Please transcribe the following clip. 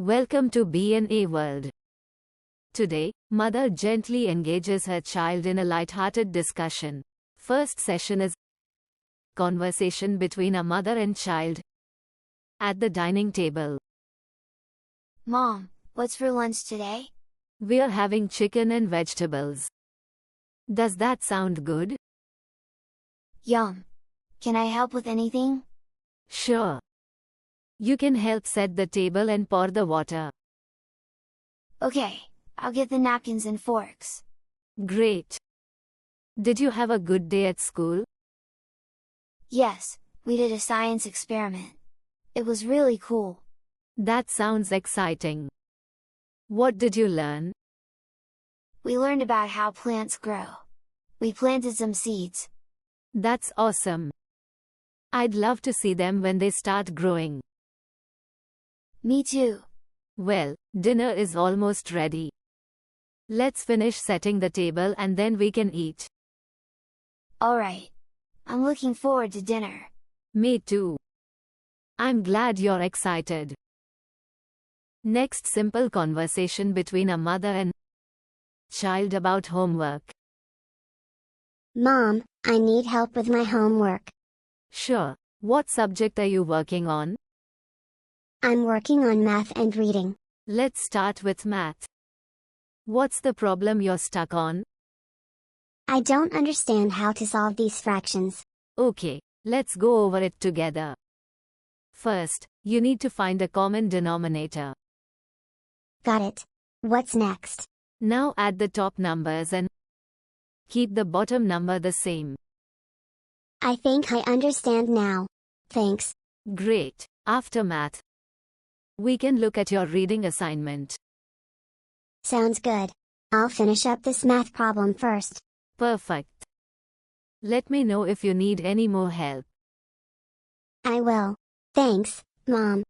Welcome to bneworld. Today, mother gently engages her child in a light-hearted discussion. First session is conversation between a mother and child at the dining table. Mom, what's for lunch today? We're having chicken and vegetables. Does that sound good? Yum! Can I help with anything? Sure. You can help set the table and pour the water. Okay, I'll get the napkins and forks. Great. Did you have a good day at school? Yes, we did a science experiment. It was really cool. That sounds exciting. What did you learn? We learned about how plants grow. We planted some seeds. That's awesome. I'd love to see them when they start growing. Me too. Well, dinner is almost ready. Let's finish setting the table and then we can eat. Alright. I'm looking forward to dinner. Me too. I'm glad you're excited. Next, simple conversation between a mother and child about homework. Mom, I need help with my homework. Sure. What subject are you working on? I'm working on math and reading. Let's start with math. What's the problem you're stuck on? I don't understand how to solve these fractions. Okay, let's go over it together. First, you need to find a common denominator. Got it. What's next? Now add the top numbers and keep the bottom number the same. I think I understand now. Thanks. Great. After math, we can look at your reading assignment. Sounds good. I'll finish up this math problem first. Perfect. Let me know if you need any more help. I will. Thanks, Mom.